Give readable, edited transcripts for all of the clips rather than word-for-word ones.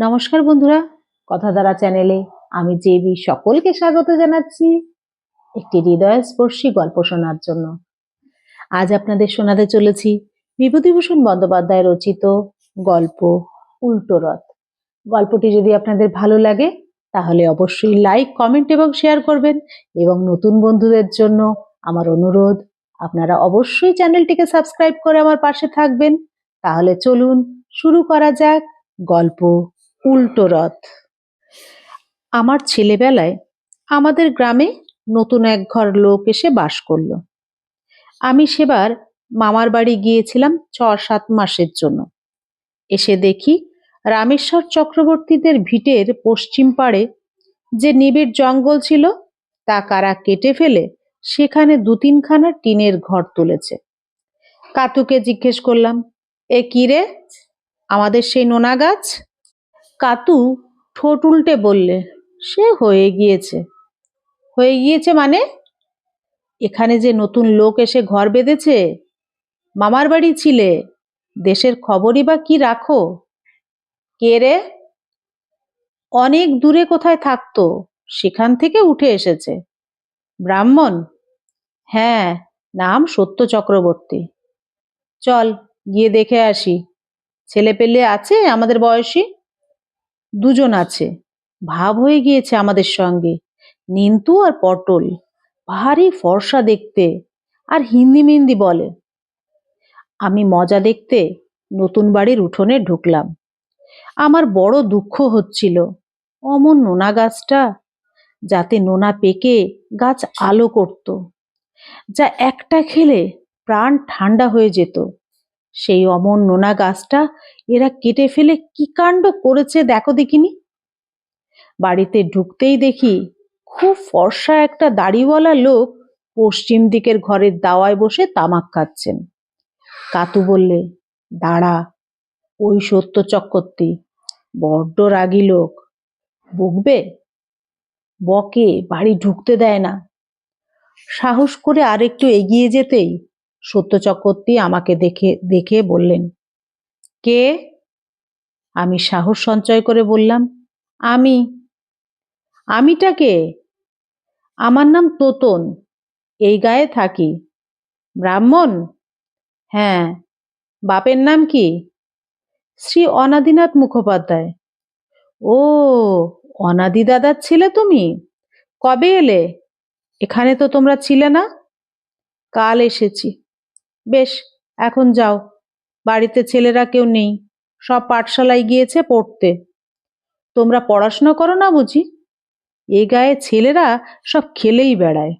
নমস্কার বন্ধুরা, কথাধারা চ্যানেলে আমি জেবি সকলকে স্বাগত জানাচ্ছি একটি হৃদয়স্পর্শী গল্প শোনার জন্য। আজ আপনাদের শোনাতে চলেছি বিভূতিভূষণ বন্দ্যোপাধ্যায় রচিত গল্প উল্টো রথ। গল্পটি যদি আপনাদের ভালো লাগে তাহলে অবশ্যই লাইক, কমেন্ট এবং শেয়ার করবেন, এবং নতুন বন্ধুদের জন্য আমার অনুরোধ, আপনারা অবশ্যই চ্যানেলটিকে সাবস্ক্রাইব করে আমার পাশে থাকবেন। তাহলে চলুন শুরু করা যাক গল্প উল্টো রথ। আমার ছেলেবেলায় আমাদের গ্রামে নতুন এক ঘর লোক এসে বাস করলো। আমি সেবার মামার বাড়ি গিয়েছিলাম ৬-৭ মাসের জন্য। এসে দেখি রামেশ্বর চক্রবর্তীদের ভিটের পশ্চিম পাড়ে যে নিবিড় জঙ্গল ছিল তা কারা কেটে ফেলে সেখানে ২-৩খানা টিনের ঘর তুলেছে। কাতুকে জিজ্ঞেস করলাম, এ কি রে, আমাদের সেই নোনা গাছ? কাতু ঠোঁট উল্টে বললে, সে হয়ে গিয়েছে। হয়ে গিয়েছে মানে? এখানে যে নতুন লোক এসে ঘর বেঁধেছে। মামার বাড়ি ছিলে, দেশের খবরই বা কি রাখো? কে রে? অনেক দূরে কোথায় থাকতো, সেখান থেকে উঠে এসেছে। ব্রাহ্মণ? হ্যাঁ, নাম সত্য চক্রবর্তী। চল গিয়ে দেখে আসি। ছেলে পেলে আছে আমাদের বয়সী? ২জন আছে, ভাব হয়ে গিয়েছে আমাদের সঙ্গে। নিন্তু আর পটল, ভারী ফর্সা দেখতে, আর হিন্দি মিন্দি বলে। আমি মজা দেখতে নতুন বাড়ির উঠোনে ঢুকলাম। আমার বড় দুঃখ হচ্ছিল, অমন নোনা গাছটা, যাতে নোনা পেকে গাছ আলো করত, যা একটা খেলে প্রাণ ঠান্ডা হয়ে যেত। সেই অমন নোনা গাছটা এরা কেটে ফেলে কি কাণ্ড করেছে দেখো দেখিনি। বাড়িতে ঢুকতেই দেখি খুব ফর্সা একটা দাড়িওয়ালা লোক পশ্চিম দিকের ঘরের দাওয়ায় বসে তামাক খাচ্ছেন। কাতু বললে, দাঁড়া, ওই সত্য চক্রবর্তী, বড্ড রাগী লোক, বকবে। বকে, বাড়ি ঢুকতে দেয় না। সাহস করে আরেকটু এগিয়ে যেতেই সত্য চক্রবর্তী আমাকে দেখে বললেন, কে? আমি সাহস সঞ্চয় করে বললাম, আমি। আমিটা কে? আমার নাম তোতন, এই গায়ে থাকি। ব্রাহ্মণ? হ্যাঁ। বাপের নাম কি? শ্রী অনাদিনাথ মুখোপাধ্যায়। ও, অনাদি দাদার ছেলে তুমি? কবে এলে? এখানে তো তোমরা ছিলে না। কাল এসেছি। বেশ, এখন যাও, বাড়িতে ছেলেরা কেউ নেই, সব পাঠশালায় গিয়েছে পড়তে। তোমরা পড়াশোনা করো না বুঝি? এ গায়ে ছেলেরা সব খেলেই বেড়ায়।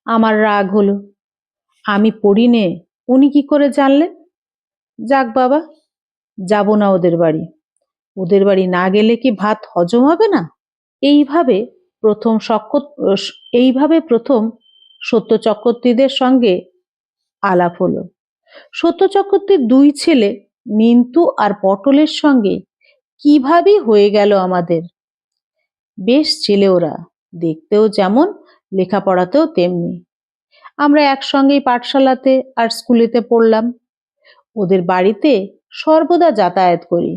আমার রাগ হলো, আমি পড়ি নে, উনি কি করে জানলেন? যাক বাবা, যাব না ওদের বাড়ি। ওদের বাড়ি না গেলে কি ভাত হজম হবে না? এইভাবে প্রথম সত্য চক্রবর্তীদের সঙ্গে আলাপ হলো। সত্য চক্রবর্তীর ২ ছেলে নিন্তু আর পটলের সঙ্গে কিভাবে হয়ে গেল আমাদের। বেশ ছেলে ওরা, দেখতেও যেমন, লেখাপড়াতেও তেমনি। আমরা একসঙ্গেই পাঠশালাতে আর স্কুলেতে পড়লাম। ওদের বাড়িতে সর্বদা যাতায়াত করি,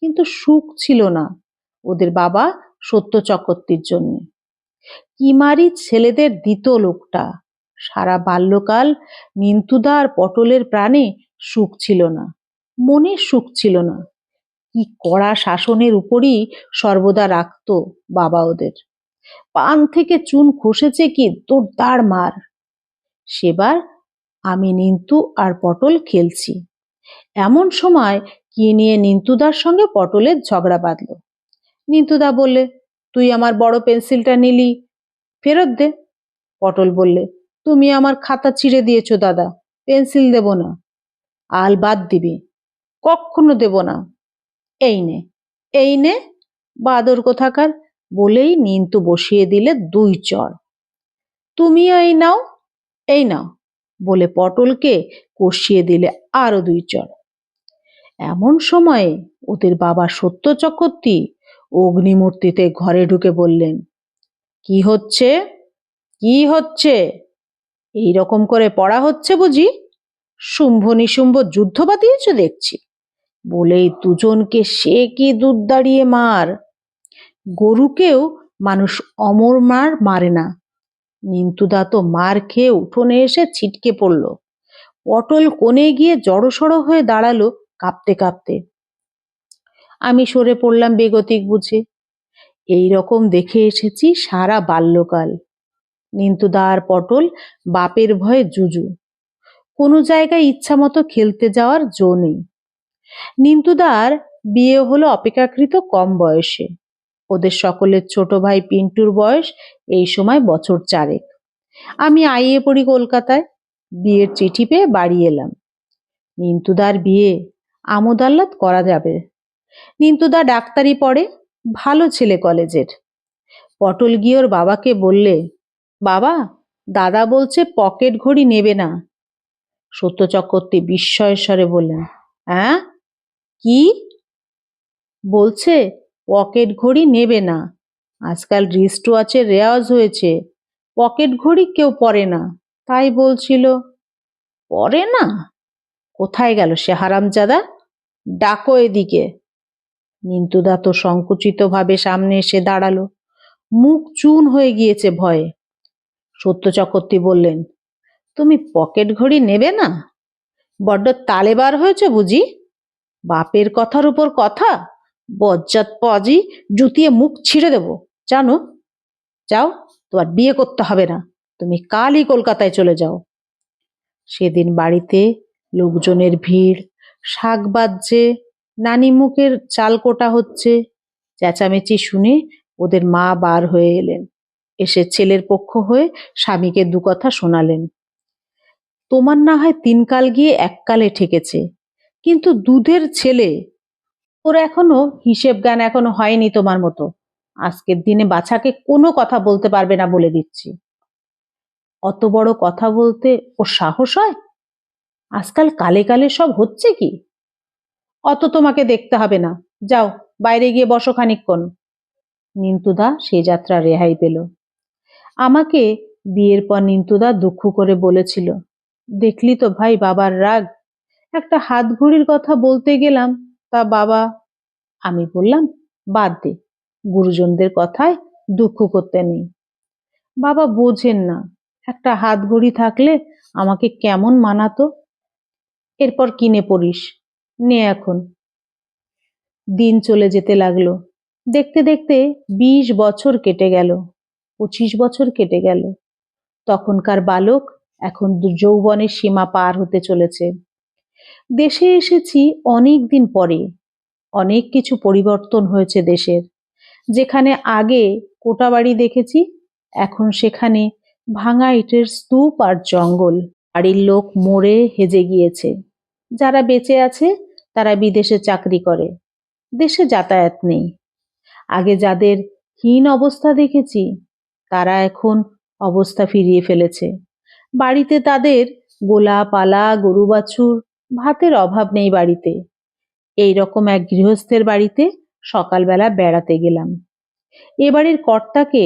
কিন্তু সুখ ছিল না ওদের বাবা সত্য চক্রবর্তীর জন্য। কিমারি ছেলেদের দিত লোকটা। সারা বাল্যকাল নিন্তুদা আর পটলের প্রাণে সুখ ছিল না, মনে সুখ ছিল না। কি কড়া শাসনের উপরই সর্বদা রাখত বাবা ওদের। পান থেকে চুন খসেছে কি তোড়দাড় মার। সেবার আমি নিন্তু আর পটল খেলছি, এমন সময় কি নিয়ে নিন্তুদার সঙ্গে পটলের ঝগড়া বাঁধলো। নিন্তুদা বললে, তুই আমার বড় পেন্সিলটা নিলি, ফেরত দে। পটল বললে, তুমি আমার খাতা ছিঁড়ে দিয়েছো দাদা, পেন্সিল দেব না। আল বাদ দিবি। কখনো দেব না। এই নে, এই নে, বাদর কোথাকার, বলেই নিন্তু বসিয়ে দিলে ২ চড়। তুমিও এই নাও, এই নাও, বলে পটলকে কষিয়ে দিলে আরো ২ চড়। এমন সময়ে ওদের বাবা সত্য চক্রবর্তী অগ্নিমূর্তিতে ঘরে ঢুকে বললেন, কি হচ্ছে, কি হচ্ছে? এই রকম করে পড়া হচ্ছে বুঝি? শুম্ভ নিশুম্ভ যুদ্ধ বাতিয়েছ দেখছি। বলেই দুজনকে সে কি দুধ দাঁড়িয়ে মার। গরুকেও মানুষ অমর মার মারে না। নিন্তুদা তো মার খেয়ে উঠোনে এসে ছিটকে পড়ল। পটল কোণে গিয়ে জড়সড় হয়ে দাঁড়ালো কাঁপতে কাঁপতে। আমি সরে পড়লাম বেগতিক বুঝে। এই রকম দেখে এসেছি সারা বাল্যকাল। নিন্তুদা আর পটল বাপের ভয়ে জুজু। কোনো জায়গায় ইচ্ছা মতো খেলতে যাওয়ার জো নেই। নিন্তুদার বিয়ে হলো অপেক্ষাকৃত কম বয়সে। ওদের সকলের ছোট ভাই পিন্টুর বয়স এই সময় বছর 4। আমি আইয়ে পড়ি কলকাতায়। বিয়ের চিঠি পেয়ে বাড়ি এলাম। নিন্তুদার বিয়ে আমোদ আহ্লাদ করা যাবে। নিন্তুদা ডাক্তারি পড়ে, ভালো ছেলে কলেজের। পটল গিয়ে ওর বাবাকে বললে, বাবা, দাদা বলছে পকেট ঘড়ি নেবে না। সত্য চক্রবর্তী বিস্ময়ের স্বরে বললেন, হ্যাঁ কি? বলছে পকেট ঘড়ি নেবে না। আজকাল রিস্ট ওয়াচের রেওয়াজ হয়েছে, পকেট ঘড়ি কেউ পরে না, তাই বলছিল। পরে না? কোথায় গেল সে হারামজাদা? ডাকো এদিকে। নিন্তুদা তো সংকুচিত ভাবে সামনে এসে দাঁড়ালো, মুখ চুন হয়ে গিয়েছে ভয়ে। সত্য চক্রবর্তী বললেন, তুমি পকেট ঘড়ি নেবে না? বড্ড তালেবার হয়েছে বুঝি? বাপের কথার উপর কথা! বজ্জাত পাজি, জুতিয়ে মুখ ছিঁড়ে দেব জানো। যাও, তোমার বিয়ে করতে হবে না, তুমি কালই কলকাতায় চলে যাও। সেদিন বাড়িতে লোকজনের ভিড়, শাক বাজছে, নানি মুখের চাল কোটা হচ্ছে। চেঁচামেচি শুনে ওদের মা বার হয়ে এলেন। এসে ছেলের পক্ষ হয়ে স্বামীকে দু কথা শোনালেন। তোমার না হয় 3 কাল গিয়ে 1 কালে ঠেকেছে, কিন্তু দুধের ছেলে, ওর এখনো হিসেব জ্ঞান এখনো হয়নি তোমার মতো। আজকের দিনে বাছাকে কোনো কথা বলতে পারবে না বলে দিচ্ছি। অত বড় কথা বলতে ওর সাহস হয়? আজকাল কালে কালে সব হচ্ছে কি? অত তোমাকে দেখতে হবে না, যাও বাইরে গিয়ে বসো খানিকক্ষণ। নিন্তুদা সে যাত্রা রেহাই পেল। আমাকে বিয়ের পর নিন্তুদা দুঃখ করে বলেছিল, দেখলি তো ভাই বাবার রাগ, একটা হাত ঘড়ির কথা বলতে গেলাম তা বাবা। আমি বললাম, বাদ দে, গুরুজনদের কথায় দুঃখ করতে নেই। বাবা বোঝেন না, একটা হাত ঘড়ি থাকলে আমাকে কেমন মানাতো। এরপর কিনে পড়িস, নে এখন। দিন চলে যেতে লাগলো। দেখতে দেখতে 20 বছর কেটে গেল, 25 বছর কেটে গেল। তখনকার বালক এখন যৌবনের সীমা পার হতে চলেছে। দেশে এসেছি অনেক দিন পরে। অনেক কিছু পরিবর্তন হয়েছে দেশের। যেখানে আগে কোটা বাড়ি দেখেছি, এখন সেখানে ভাঙা ইটের স্তূপ আর জঙ্গল। বাড়ির লোক মরে হেজে গিয়েছে। যারা বেঁচে আছে তারা বিদেশে চাকরি করে, দেশে যাতায়াত নেই। আগে যাদের হীন অবস্থা দেখেছি, তারা এখন অবস্থা ফিরিয়ে ফেলেছে। বাড়িতে তাদের গোলা পালা, গরু বাছুর, ভাতের অভাব নেই বাড়িতে। এই রকম এক গৃহস্থের বাড়িতে সকালবেলা বেড়াতে গেলাম। এ বাড়ির কর্তাকে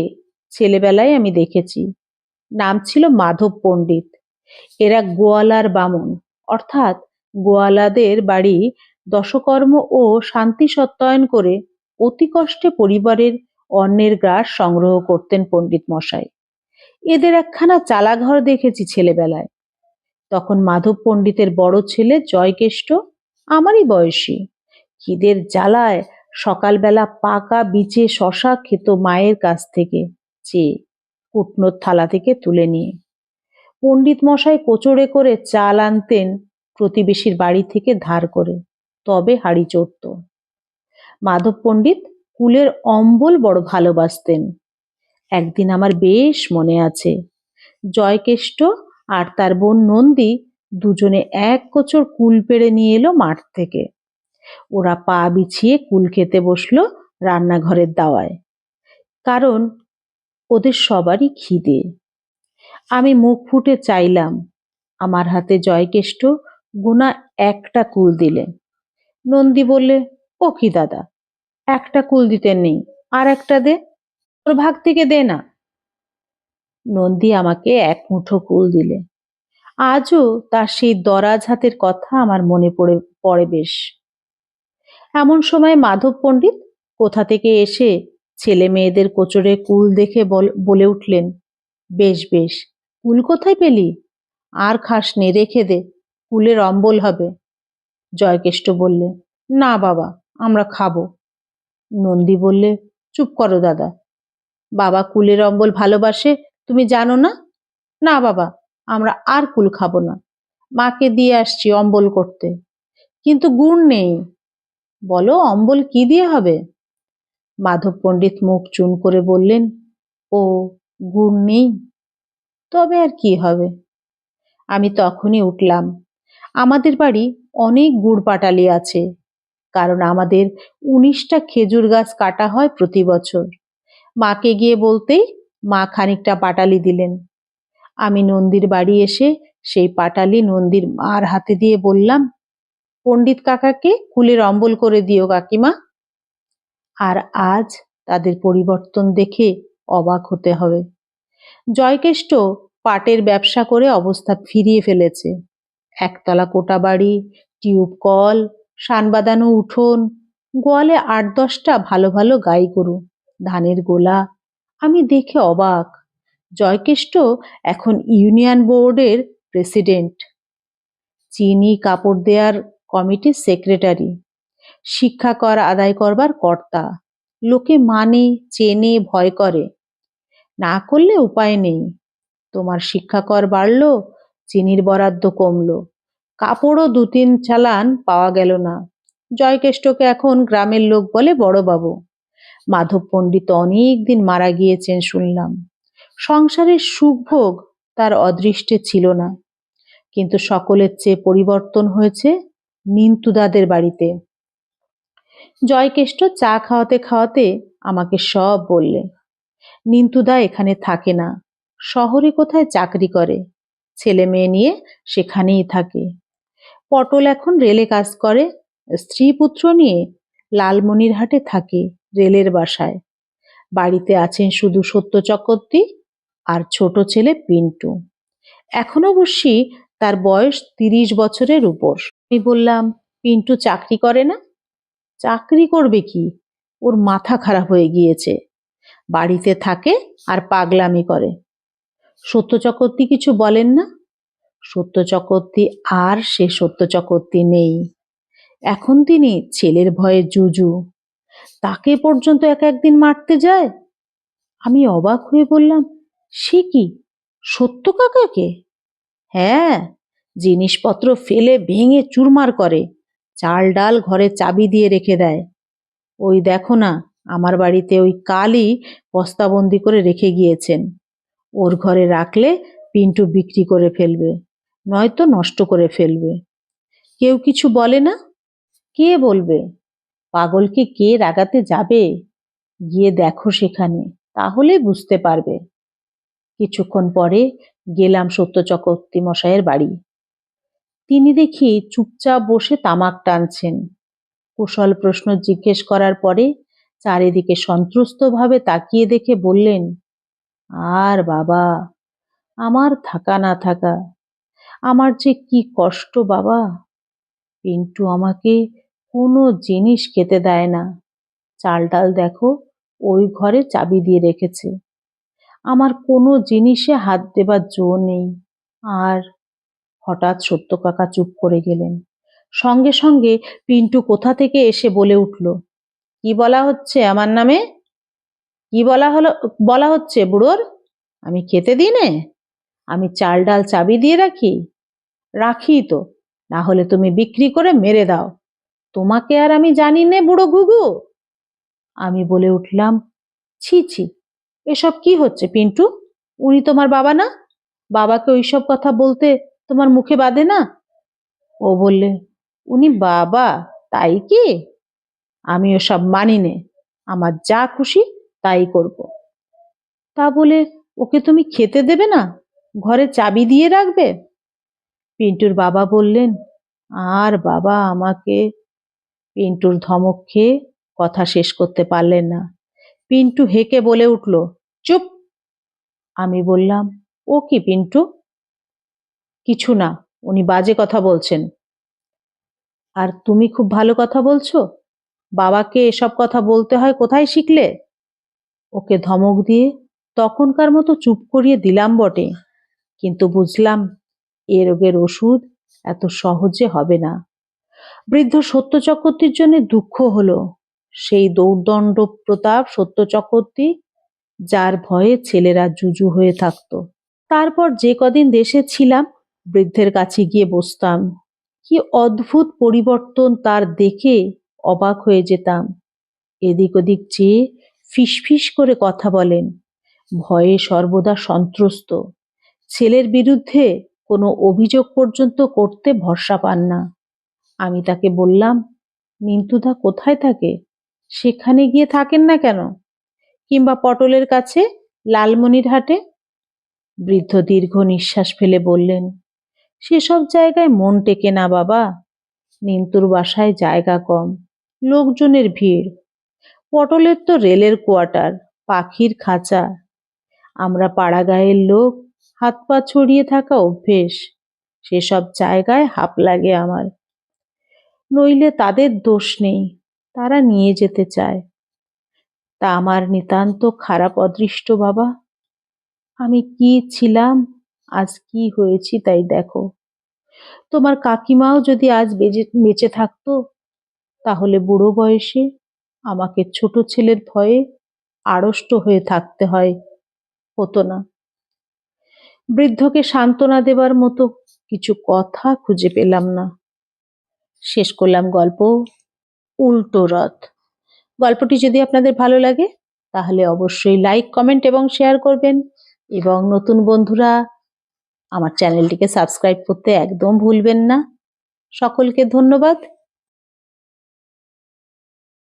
ছেলেবেলায় আমি দেখেছি। নাম ছিল মাধব পণ্ডিত। এরা গোয়ালার বামুন, অর্থাৎ গোয়ালাদের বাড়ি দশকর্ম ও শান্তি সত্যায়ন করে অতি কষ্টে পরিবারের অন্নের গ্রাস সংগ্রহ করতেন পণ্ডিত মশাই। এদের একখানা চালাঘর দেখেছি ছেলেবেলায়। তখন মাধব পণ্ডিতের বড় ছেলে জয়কেষ্ট আমারই বয়সী। খিদের জ্বালায় সকালবেলা পাকা বিচে শশা খেত মায়ের কাছ থেকে চেয়ে, কুটনোর থালা থেকে তুলে নিয়ে। পণ্ডিত মশাই কোচড়ে করে চাল আনতেন প্রতিবেশীর বাড়ি থেকে ধার করে, তবে হাঁড়ি চড়ত। মাধব পণ্ডিত কুলের অম্বল বড় ভালোবাসতেন। একদিন আমার বেশ মনে আছে, জয়কেষ্ট আর তার বোন নন্দী দুজনে এক কোচর কুল পেড়ে নিয়ে এলো মাঠ থেকে। ওরা পা বিছিয়ে কুল খেতে বসলো রান্নাঘরের দাওয়ায়, কারণ ওদের সবারই খিদে। আমি মুখ ফুটে চাইলাম, আমার হাতে জয়কেষ্ট গোনা একটা কুল দিলে। নন্দী বললে, ও কি দাদা, একটা কুল দিতে নেই, আর একটা দে, তোর ভাগ থেকে দে না। নন্দী আমাকে এক মুঠো কুল দিলে। আজও তার সেই দরাজ হাতের কথা আমার মনে পড়ে বেশ। এমন সময় মাধব পণ্ডিত কোথা থেকে এসে ছেলে মেয়েদের কোচরে কুল দেখে বলে উঠলেন, বেশ বেশ, কুল কোথায় পেলি? আর খাস নে, রেখে দে, কুলের অম্বল হবে। জয়কেষ্ট বললে, না বাবা, আমরা খাবো। নন্দী বললে, চুপ করো দাদা, বাবা কুলের অম্বল ভালোবাসে, তুমি জানো না? না বাবা, আমরা আর কুল খাবো না, মাকে দিয়ে আসছি অম্বল করতে, কিন্তু গুড় নেই। বলো অম্বল কি দিয়ে হবে? মাধব পণ্ডিত মুখ চুন করে বললেন, ও, গুড় নেই, তবে আর কি হবে? আমি তখনই উঠলাম, আমাদের বাড়ি অনেক গুড় পাটালি আছে, কারণ আমাদের 19টা খেজুর গাছ কাটা হয় প্রতি বছর। মাকে গিয়ে বলতেই মা খানিকটা পাটালি দিলেন। আমি নন্দীর বাড়ি এসে সেই পাটালি নন্দীর মার হাতে দিয়ে বললাম, পণ্ডিত কাকাকে কুলের অম্বল করে দিও কাকিমা। আর আজ তাদের পরিবর্তন দেখে অবাক হতে হবে। জয়কেষ্ট পাটের ব্যবসা করে অবস্থা ফিরিয়ে ফেলেছে। একতলা কোটা বাড়ি, টিউব কল, সান বাঁধানো উঠোন, গোয়ালে 8-10টা ভালো ভালো গাই গরু, ধানের গোলা। আমি দেখে অবাক। জয়কেষ্ট এখন ইউনিয়ন বোর্ডের প্রেসিডেন্ট, চিনি কাপড় দেওয়ার কমিটির সেক্রেটারি, শিক্ষা কর আদায় করবার কর্তা। লোকে মানে, চেনে, ভয় করে। না করলে উপায় নেই। তোমার শিক্ষা কর বাড়লো, চিনির বরাদ্দ কমলো, কাপড়ও 2-3 চালান পাওয়া গেল না। জয়কেষ্টকে এখন গ্রামের লোক বলে বড়বাবু। মাধব পণ্ডিত অনেক দিন মারা গিয়েছেন শুনলাম। সংসারের সুখভোগ তার অদৃষ্টে ছিল না, কিন্তু সকলের চেয়ে পরিবর্তন হয়েছে নিন্তুদাদের বাড়িতে। জয়কেষ্ট চা খাওয়াতে খাওয়াতে আমাকে সব বললে। নিন্তুদা এখানে থাকে না, শহরে কোথায় চাকরি করে, ছেলে মেয়ে নিয়ে সেখানেই থাকে। পটল এখন রেলে কাজ করে, স্ত্রী পুত্র নিয়ে লালমনিরহাটে থাকে রেলের বাসায়। বাড়িতে আছেন শুধু সত্য চক্রবর্তী আর ছোট ছেলে পিন্টু। এখন অবশ্যই তার বয়স 30 বছরের উপর। আমি বললাম, পিন্টু চাকরি করে না? চাকরি করবে কি, ওর মাথা খারাপ হয়ে গিয়েছে, বাড়িতে থাকে আর পাগলামি করে। সত্য চক্রবর্তী কিছু বলেন না? সত্য চক্রবর্তী আর সে সত্য চক্রবর্তী নেই, এখন তিনি ছেলের ভয়ে জুজু, তাকে পর্যন্ত এক একদিন মারতে যায়। আমি অবাক হয়ে বললাম, সে কি, সত্য কাকাকে? হ্যাঁ, জিনিসপত্র ফেলে ভেঙে চুরমার করে, চাল ডাল ঘরে চাবি দিয়ে রেখে দেয়। ওই দেখো না, আমার বাড়িতে ওই কালই বস্তাবন্দি করে রেখে গিয়েছেন। ওর ঘরে রাখলে পিন্টু বিক্রি করে ফেলবে, নয়তো নষ্ট করে ফেলবে। কেউ কিছু বলে না? কে বলবে? পাগলকে কে রাগাতে যাবে? গিয়ে দেখো সেখানে, তাহলে বুঝতে পারবে। কিছুক্ষণ পরে গেলাম সত্য চক্রবর্তী মশাইয়ের বাড়ি। তিনি দেখি চুপচাপ বসে তামাক টানছেন। কুশল প্রশ্ন জিজ্ঞেস করার পরে চারিদিকে সন্ত্রস্তভাবে তাকিয়ে দেখে বললেন, আর বাবা, আমার থাকা না থাকা, আমার যে কি কষ্ট বাবা। পিন্টু আমাকে কোনো জিনিস খেতে দেয় না, চাল ডাল দেখো ওই ঘরে চাবি দিয়ে রেখেছে, আমার কোনো জিনিসে হাত দেবার জো নেই। আর হঠাৎ সত্য কাকা চুপ করে গেলেন। সঙ্গে সঙ্গে পিন্টু কোথা থেকে এসে বলে উঠল, কি বলা হচ্ছে আমার নামে? কি বলা হচ্ছে বুড়োর? আমি খেতে দিই নে? আমি চাল ডাল চাবি দিয়ে রাখি? রাখি তো, না হলে তুমি বিক্রি করে মেরে দাও, তোমাকে আর আমি জানি নে বুড়ো ঘুঘু। আমি বলে উঠলাম, ছি ছি, এসব কি হচ্ছে পিন্টু? উনি তোমার বাবা না? বাবাকে ওইসব কথা বলতে তোমার মুখে বাধে না? ও বললে, উনি বাবা তাই কি? আমি ওসব মানি নে, আমার যা খুশি তাই করব। তা বলে ওকে তুমি খেতে দেবে না, ঘরে চাবি দিয়ে রাখবে? পিন্টুর বাবা বললেন, আর বাবা আমাকে। পিন্টুর ধমক খেয়ে কথা শেষ করতে পারলেন না। পিন্টু হেঁকে বলে উঠল, চুপ। আমি বললাম, ও কি পিন্টু? কিছু না, উনি বাজে কথা বলছেন। আর তুমি খুব ভালো কথা বলছো, বাবাকে এসব কথা বলতে হয় কোথায় শিখলে? ওকে ধমক দিয়ে তখনকার মতো চুপ করিয়ে দিলাম বটে, কিন্তু বুঝলাম এ রোগের ওষুধ এত সহজে হবে না। বৃদ্ধ সত্য চক্রবর্তীর জন্য দুঃখ হলো। সেই দৌর্দণ্ড প্রতাপ সত্য চক্রবর্তী, যার ভয়ে ছেলেরা জুজু হয়ে থাকতো। তারপর যে কদিন দেশে ছিলাম বৃদ্ধের কাছে গিয়ে বসতাম। কি অদ্ভুত পরিবর্তন তার দেখে অবাক হয়ে যেতাম। এদিক ওদিক চেয়ে ফিসফিস করে কথা বলেন, ভয়ে সর্বদা সন্ত্রস্ত। ছেলের বিরুদ্ধে কোনো অভিযোগ পর্যন্ত করতে ভরসা পান না। আমি তাকে বললাম, নিন্তুদা কোথায় থাকে? সেখানে গিয়ে থাকেন না কেন? কিংবা পটলের কাছে লালমনিরহাটে? বৃদ্ধ দীর্ঘ নিঃশ্বাস ফেলে বললেন, সেসব জায়গায় মন টেকে না বাবা। নিন্তুর বাসায় জায়গা কম, লোকজনের ভিড়। পটলের তো রেলের কোয়ার্টার, পাখির খাঁচা। আমরা পাড়াগাঁয়ের লোক, হাত পা ছড়িয়ে থাকা অভ্যেস। সেসব জায়গায় হাঁপ লাগে আমার। নইলে তাদের দোষ নেই, তারা নিয়ে যেতে চায়। তা আমার নিতান্ত খারাপ অদৃষ্ট বাবা। আমি কি ছিলাম, আজ কি হয়েছি তাই দেখো। তোমার কাকিমাও যদি আজ বেঁচে থাকতো, তাহলে বুড়ো বয়সে আমাকে ছোট ছেলের ভয়ে আড়ষ্ট হয়ে থাকতে হতো না। বৃদ্ধকে সান্ত্বনা দেবার মতো কিছু কথা খুঁজে পেলাম না। শেষ করলাম গল্প উল্টো রথ। গল্পটি যদি আপনাদের ভালো লাগে তাহলে অবশ্যই লাইক, কমেন্ট এবং শেয়ার করবেন, এবং নতুন বন্ধুরা আমার চ্যানেলটিকে সাবস্ক্রাইব করতে একদম ভুলবেন না। সকলকে ধন্যবাদ।